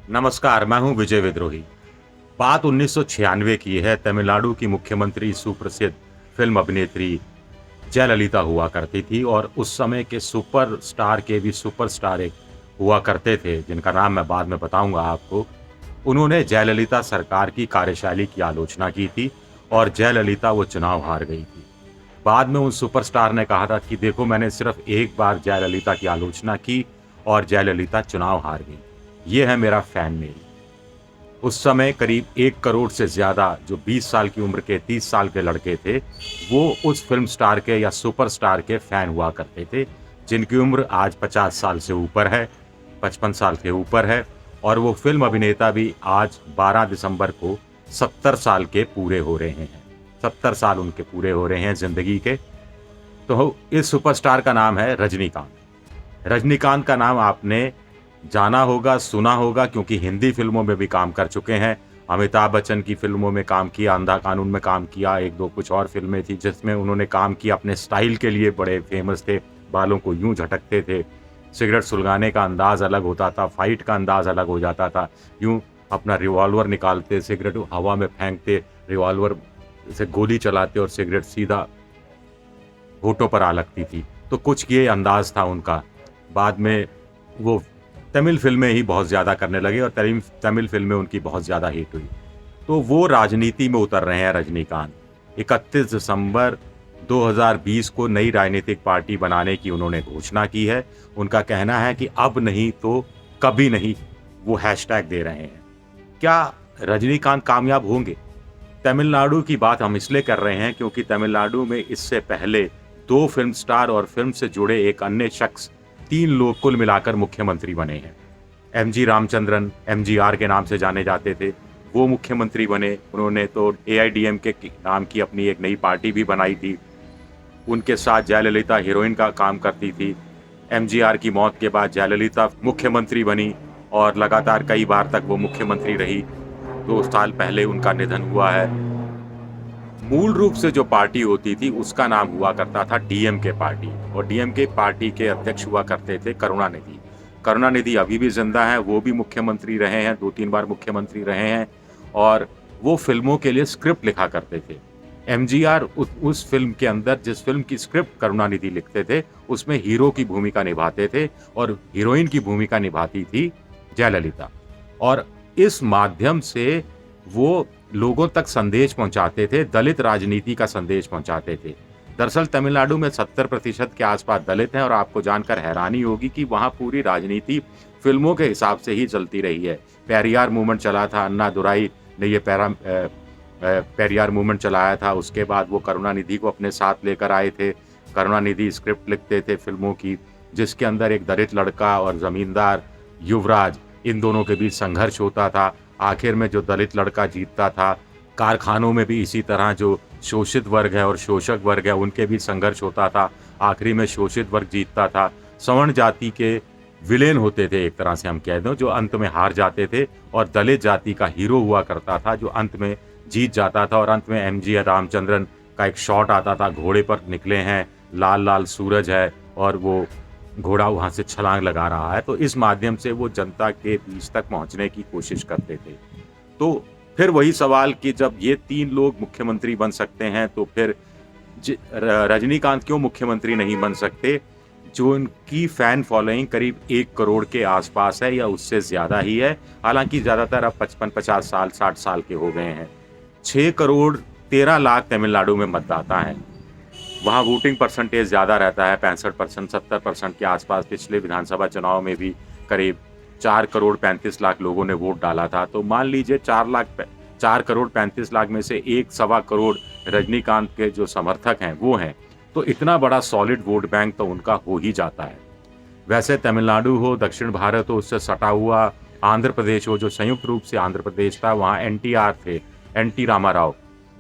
नमस्कार, मैं हूं विजय विद्रोही। बात 1996 की है। तमिलनाडु की मुख्यमंत्री सुप्रसिद्ध फिल्म अभिनेत्री जयललिता हुआ करती थी और उस समय के सुपरस्टार के भी सुपरस्टार एक हुआ करते थे, जिनका नाम मैं बाद में बताऊँगा आपको। उन्होंने जयललिता सरकार की कार्यशैली की आलोचना की थी और जयललिता वो चुनाव हार गई थी। बाद में उस सुपरस्टार ने कहा था कि देखो, मैंने सिर्फ़ एक बार जयललिता की आलोचना की और जयललिता चुनाव हार गई। ये है मेरा फैन मेल। उस समय करीब 1 करोड़ से ज़्यादा जो 20 साल की उम्र के 30 साल के लड़के थे, वो उस फ़िल्म स्टार के या सुपरस्टार के फ़ैन हुआ करते थे, जिनकी उम्र आज 50 साल से ऊपर है, 55 साल के ऊपर है और वो फ़िल्म अभिनेता भी आज 12 दिसंबर को 70 साल के पूरे हो रहे हैं। 70 साल उनके पूरे हो रहे हैं ज़िंदगी के। तो इस सुपरस्टार का नाम है रजनीकांत। रजनीकांत का नाम आपने जाना होगा, सुना होगा, क्योंकि हिंदी फ़िल्मों में भी काम कर चुके हैं। अमिताभ बच्चन की फ़िल्मों में काम किया, अंधा कानून में काम किया, 1-2 कुछ और फ़िल्में थी जिसमें उन्होंने काम किया। अपने स्टाइल के लिए बड़े फ़ेमस थे, बालों को यूँ झटकते थे, सिगरेट सुलगाने का अंदाज़ अलग होता था, फ़ाइट का अंदाज़ अलग हो जाता था। यूँ अपना रिवॉल्वर निकालते, सिगरेट हवा में फेंकते, रिवॉल्वर से गोली चलाते और सिगरेट सीधा होठों पर आ लगती थी। तो कुछ ये अंदाज़ था उनका। बाद में वो तमिल फ़िल्में ही बहुत ज़्यादा करने लगे और तमिल फ़िल्में उनकी बहुत ज़्यादा हिट हुई। तो वो राजनीति में उतर रहे हैं रजनीकांत। 31 दिसंबर 2020 को नई राजनीतिक पार्टी बनाने की उन्होंने घोषणा की है। उनका कहना है कि अब नहीं तो कभी नहीं, वो हैशटैग दे रहे हैं। क्या रजनीकांत कामयाब होंगे? तमिलनाडु की बात हम इसलिए कर रहे हैं क्योंकि तमिलनाडु में इससे पहले 2 फ़िल्म स्टार और फ़िल्म से जुड़े एक अन्य शख्स, 3 लोग कुल मिलाकर मुख्यमंत्री बने हैं। एमजी रामचंद्रन, एमजीआर के नाम से जाने जाते थे, वो मुख्यमंत्री बने। उन्होंने तो एआईडीएमके के नाम की अपनी एक नई पार्टी भी बनाई थी। उनके साथ जयललिता हीरोइन का काम करती थी। एमजीआर की मौत के बाद जयललिता मुख्यमंत्री बनी और लगातार कई बार तक वो मुख्यमंत्री रही। 2 साल पहले उनका निधन हुआ है। मूल रूप से जो पार्टी होती थी उसका नाम हुआ करता था डीएमके पार्टी और डीएमके पार्टी के अध्यक्ष हुआ करते थे करुणानिधि। करुणानिधि अभी भी ज़िंदा हैं, वो भी मुख्यमंत्री रहे हैं, 2-3 बार मुख्यमंत्री रहे हैं और वो फ़िल्मों के लिए स्क्रिप्ट लिखा करते थे। एमजीआर उस फ़िल्म के अंदर जिस फ़िल्म की स्क्रिप्ट करुणानिधि लिखते थे, उसमें हीरो की भूमिका निभाते थे और हीरोइन की भूमिका निभाती थी जयललिता। और इस माध्यम से वो लोगों तक संदेश पहुँचाते थे, दलित राजनीति का संदेश पहुँचाते थे। दरअसल तमिलनाडु में 70% के आस-पास दलित हैं और आपको जानकर हैरानी होगी कि वहाँ पूरी राजनीति फ़िल्मों के हिसाब से ही चलती रही है। पेरियार मूवमेंट चला था, अन्नादुराई ने ये पेरियार मूवमेंट चलाया था, उसके बाद वो करुणानिधि को अपने साथ लेकर आए थे। करुणानिधि स्क्रिप्ट लिखते थे फ़िल्मों की, जिसके अंदर एक दलित लड़का और ज़मींदार युवराज, इन दोनों के बीच संघर्ष होता था। आखिर में जो दलित लड़का जीतता था। कारखानों में भी इसी तरह जो शोषित वर्ग है और शोषक वर्ग है, उनके बीच संघर्ष होता था। आखिरी में शोषित वर्ग जीतता था। सवर्ण जाति के विलेन होते थे, एक तरह से हम कह दें, जो अंत में हार जाते थे और दलित जाति का हीरो हुआ करता था, जो अंत में जीत जाता था। और अंत में एमजी रामचंद्रन का एक शॉट आता था, घोड़े पर निकले हैं, लाल-लाल सूरज है और वो घोड़ा वहाँ से छलांग लगा रहा है। तो इस माध्यम से वो जनता के बीच तक पहुँचने की कोशिश करते थे। तो फिर वही सवाल कि जब ये 3 लोग मुख्यमंत्री बन सकते हैं, तो फिर रजनीकांत क्यों मुख्यमंत्री नहीं बन सकते? जो उनकी फ़ैन फॉलोइंग करीब 1 करोड़ के आसपास है या उससे ज़्यादा ही है। हालाँकि ज़्यादातर अब 55-50 साल, 60 साल के हो गए हैं। 6 करोड़ 13 लाख तमिलनाडु में मतदाता हैं। वहाँ वोटिंग परसेंटेज ज़्यादा रहता है, 65%, 70% के आसपास। पिछले विधानसभा चुनाव में भी करीब 4 करोड़ 35 लाख लोगों ने वोट डाला था। तो मान लीजिए 4 करोड़ 35 लाख में से 1 सवा करोड़ रजनीकांत के जो समर्थक हैं, वो हैं। तो इतना बड़ा सॉलिड वोट बैंक तो उनका हो ही जाता है। वैसे तमिलनाडु हो, दक्षिण भारत हो, उससे सटा हुआ आंध्र प्रदेश हो, जो संयुक्त रूप से आंध्र प्रदेश था, वहाँ एनटीआर थे, एनटी रामाराव।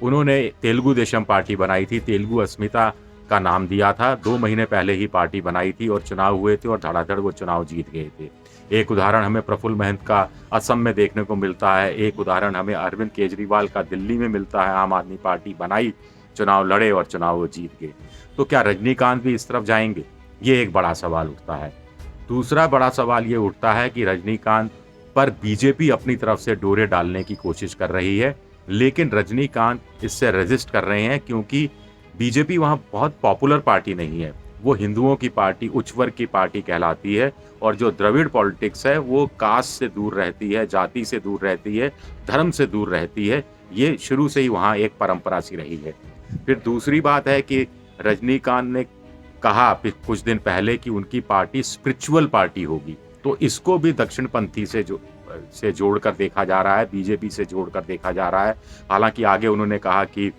उन्होंने तेलुगु देशम पार्टी बनाई थी, तेलुगु अस्मिता का नाम दिया था। 2 महीने पहले ही पार्टी बनाई थी और चुनाव हुए थे और धड़ाधड़ वो चुनाव जीत गए थे। एक उदाहरण हमें प्रफुल्ल महंत का असम में देखने को मिलता है। एक उदाहरण हमें अरविंद केजरीवाल का दिल्ली में मिलता है। आम आदमी पार्टी बनाई, चुनाव लड़े और चुनाव वो जीत गए। तो क्या रजनीकांत भी इस तरफ जाएँगे? ये एक बड़ा सवाल उठता है। दूसरा बड़ा सवाल ये उठता है कि रजनीकांत पर बीजेपी अपनी तरफ से डोरे डालने की कोशिश कर रही है, लेकिन रजनीकांत इससे रेज़िस्ट कर रहे हैं क्योंकि बीजेपी वहाँ बहुत पॉपुलर पार्टी नहीं है। वो हिंदुओं की पार्टी, उच्च वर्ग की पार्टी कहलाती है और जो द्रविड़ पॉलिटिक्स है, वो कास्ट से दूर रहती है, जाति से दूर रहती है, धर्म से दूर रहती है। ये शुरू से ही वहाँ एक परंपरा सी रही है। फिर दूसरी बात है कि रजनीकांत ने कहा कुछ दिन पहले कि उनकी पार्टी स्पिरिचुअल पार्टी होगी, तो इसको भी दक्षिणपंथी से जोड़कर देखा जा रहा है, बीजेपी से जोड़कर देखा जा रहा है। हालाँकि आगे उन्होंने कहा कि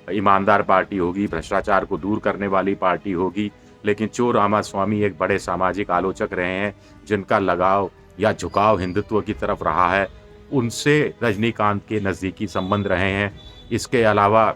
ईमानदार पार्टी होगी, भ्रष्टाचार को दूर करने वाली पार्टी होगी, लेकिन चो रामास्वामी एक बड़े सामाजिक आलोचक रहे हैं, जिनका लगाव या झुकाव हिंदुत्व की तरफ रहा है, उनसे रजनीकांत के नज़दीकी संबंध रहे हैं। इसके अलावा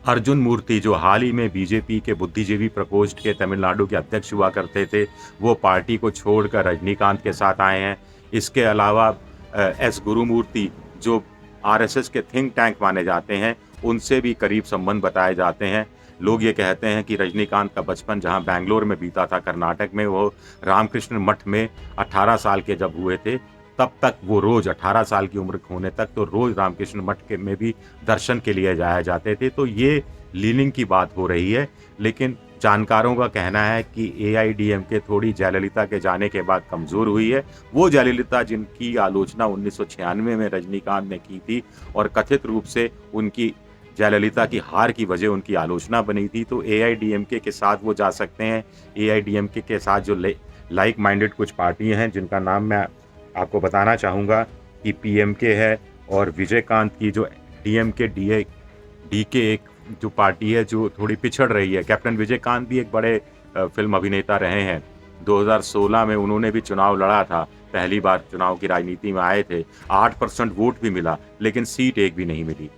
अर्जुन मूर्ति जो हाल ही में बीजेपी के बुद्धिजीवी प्रकोष्ठ के तमिलनाडु के अध्यक्ष हुआ करते थे, वो पार्टी को छोड़कर रजनीकांत के साथ आए हैं। इसके अलावा एस गुरुमूर्ति जो आरएसएस के थिंक टैंक माने जाते हैं, उनसे भी करीब संबंध बताए जाते हैं। लोग ये कहते हैं कि रजनीकांत का बचपन जहां बैंगलोर में बीता था कर्नाटक में, वो रामकृष्ण मठ में 18 साल के जब हुए थे, तब तक वो रोज़ 18 साल की उम्र होने तक तो रोज़ रामकृष्ण मठ के में भी दर्शन के लिए जाया जाते थे। तो ये लीनिंग की बात हो रही है, लेकिन जानकारों का कहना है कि एआईडीएमके थोड़ी जयललिता के जाने के बाद कमज़ोर हुई है। वो जयललिता जिनकी आलोचना 1996 में रजनीकांत ने की थी और कथित रूप से उनकी जयललिता की हार की वजह उनकी आलोचना बनी थी, तो एआईडीएमके के साथ वो जा सकते हैं। एआईडीएमके के साथ जो लाइक माइंडेड कुछ पार्टियाँ हैं, जिनका नाम मैं आपको बताना चाहूँगा कि पीएमके है और विजयकांत की जो डीएमके डीके एक जो पार्टी है जो थोड़ी पिछड़ रही है। कैप्टन विजयकांत भी एक बड़े फिल्म अभिनेता रहे हैं। 2016 में उन्होंने भी चुनाव लड़ा था, पहली बार चुनाव की राजनीति में आए थे। 8% वोट भी मिला, लेकिन सीट एक भी नहीं मिली।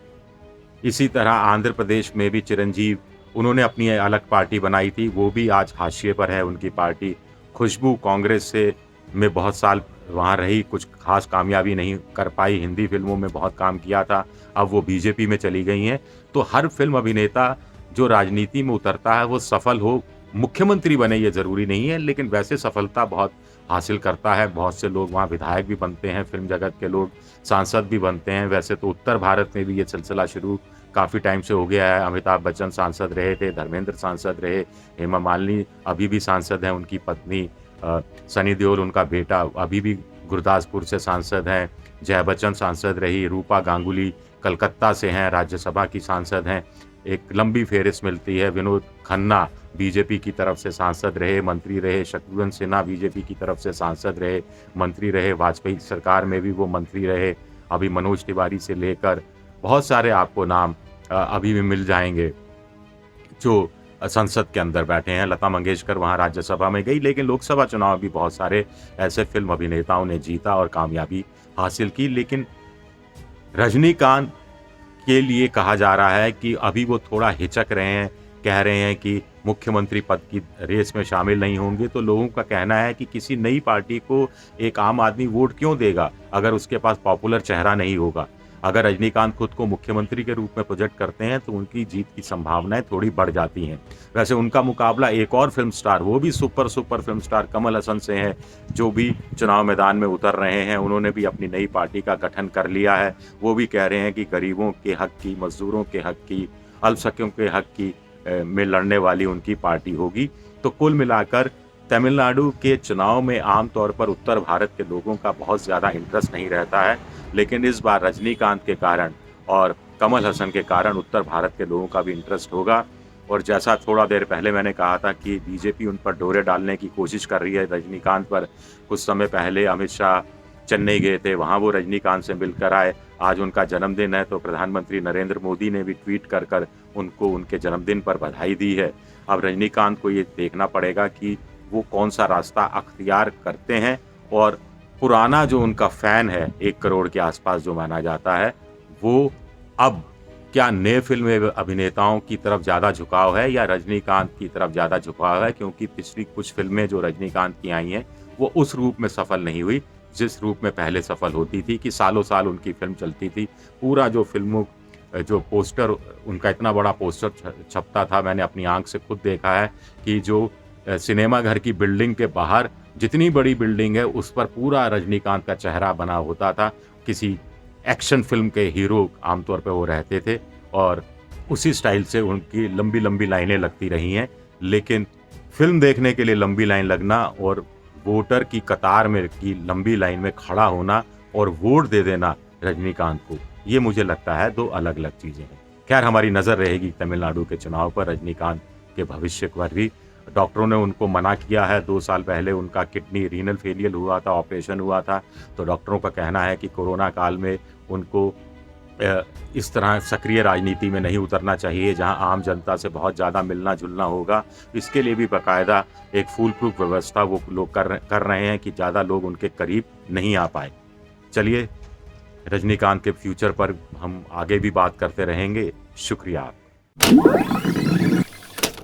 इसी तरह आंध्र प्रदेश में भी चिरंजीव, उन्होंने अपनी अलग पार्टी बनाई थी, वो भी आज हाशिए पर है उनकी पार्टी। खुशबू कांग्रेस से में बहुत साल वहाँ रही, कुछ खास कामयाबी नहीं कर पाई, हिंदी फिल्मों में बहुत काम किया था, अब वो बीजेपी में चली गई हैं। तो हर फिल्म अभिनेता जो राजनीति में उतरता है वो सफल हो, मुख्यमंत्री बने ये ज़रूरी नहीं है, लेकिन वैसे सफलता बहुत हासिल करता है। बहुत से लोग वहाँ विधायक भी बनते हैं, फिल्म जगत के लोग सांसद भी बनते हैं। वैसे तो उत्तर भारत में भी ये सिलसिला शुरू काफ़ी टाइम से हो गया है। अमिताभ बच्चन सांसद रहे थे, धर्मेंद्र सांसद रहे, हेमा मालिनी अभी भी सांसद हैं, उनकी पत्नी सनी देओल उनका बेटा अभी भी गुरदासपुर से सांसद हैं, जया बच्चन सांसद रही, रूपा गांगुली कलकत्ता से हैं, राज्यसभा की सांसद हैं। एक लंबी फेहरिस्त मिलती है। विनोद खन्ना बीजेपी की तरफ से सांसद रहे, मंत्री रहे। शत्रुघ्न सिन्हा बीजेपी की तरफ से सांसद रहे, मंत्री रहे। वाजपेयी सरकार में भी वो मंत्री रहे। अभी मनोज तिवारी से लेकर बहुत सारे आपको नाम अभी भी मिल जाएंगे जो संसद के अंदर बैठे हैं। लता मंगेशकर वहाँ राज्यसभा में गई, लेकिन लोकसभा चुनाव भी बहुत सारे ऐसे फिल्म अभिनेताओं ने जीता और कामयाबी हासिल की। लेकिन रजनीकांत के लिए कहा जा रहा है कि अभी वो थोड़ा हिचक रहे हैं, कह रहे हैं कि मुख्यमंत्री पद की रेस में शामिल नहीं होंगे। तो लोगों का कहना है कि किसी नई पार्टी को एक आम आदमी वोट क्यों देगा अगर उसके पास पॉपुलर चेहरा नहीं होगा। अगर रजनीकांत खुद को मुख्यमंत्री के रूप में प्रोजेक्ट करते हैं तो उनकी जीत की संभावनाएं थोड़ी बढ़ जाती हैं। वैसे उनका मुकाबला एक और फिल्म स्टार, वो भी super film star Kamal Haasan से है, जो भी चुनाव मैदान में उतर रहे हैं। उन्होंने भी अपनी नई पार्टी का गठन कर लिया है। वो भी कह रहे हैं कि गरीबों के हक की, मजदूरों के हक की, अल्पसंख्यकों के हक की में लड़ने वाली उनकी पार्टी होगी। तो कुल मिलाकर तमिलनाडु के चुनाव में आमतौर पर उत्तर भारत के लोगों का बहुत ज़्यादा इंटरेस्ट नहीं रहता है, लेकिन इस बार रजनीकांत के कारण और कमल हसन के कारण उत्तर भारत के लोगों का भी इंटरेस्ट होगा। और जैसा थोड़ा देर पहले मैंने कहा था कि बीजेपी उन पर डोरे डालने की कोशिश कर रही है रजनीकांत पर। कुछ समय पहले अमित शाह चेन्नई गए थे, वहाँ वो रजनीकांत से मिलकर आए। आज उनका जन्मदिन है, तो प्रधानमंत्री नरेंद्र मोदी ने भी ट्वीट कर कर उनको उनके जन्मदिन पर बधाई दी है। अब रजनीकांत को ये देखना पड़ेगा कि वो कौन सा रास्ता अख्तियार करते हैं और पुराना जो उनका फ़ैन है 1 करोड़ के आसपास जो माना जाता है, वो अब क्या नए फिल्म अभिनेताओं की तरफ ज़्यादा झुकाव है या रजनीकांत की तरफ ज़्यादा झुकाव है। क्योंकि पिछली कुछ फिल्में जो रजनीकांत की आई हैं वो उस रूप में सफल नहीं हुई जिस रूप में पहले सफल होती थी, कि सालों साल उनकी फिल्म चलती थी। पूरा जो फिल्मों जो पोस्टर उनका इतना बड़ा पोस्टर छपता था, मैंने अपनी आंख से खुद देखा है कि जो सिनेमा घर की बिल्डिंग के बाहर जितनी बड़ी बिल्डिंग है उस पर पूरा रजनीकांत का चेहरा बना होता था। किसी एक्शन फ़िल्म के हीरो आमतौर पे वो रहते थे और उसी स्टाइल से उनकी लंबी-लंबी लाइनें लगती रही हैं। लेकिन फ़िल्म देखने के लिए लंबी लाइन लगना और वोटर की कतार में की लंबी लाइन में खड़ा होना और वोट दे देना रजनीकांत को, ये मुझे लगता है 2 अलग-अलग चीज़ें हैं। ख़ैर हमारी नज़र रहेगी तमिलनाडु के चुनाव पर, रजनीकांत के भविष्य पर भी। डॉक्टरों ने उनको मना किया है, 2 साल पहले उनका किडनी रीनल फेलियर हुआ था, ऑपरेशन हुआ था, तो डॉक्टरों का कहना है कि कोरोना काल में उनको इस तरह सक्रिय राजनीति में नहीं उतरना चाहिए, जहां आम जनता से बहुत ज़्यादा मिलना-जुलना होगा। इसके लिए भी बाकायदा एक फूल प्रूफ व्यवस्था वो लोग कर रहे हैं कि ज़्यादा लोग उनके करीब नहीं आ पाएँ। चलिए, रजनीकांत के फ्यूचर पर हम आगे भी बात करते रहेंगे। शुक्रिया आपका।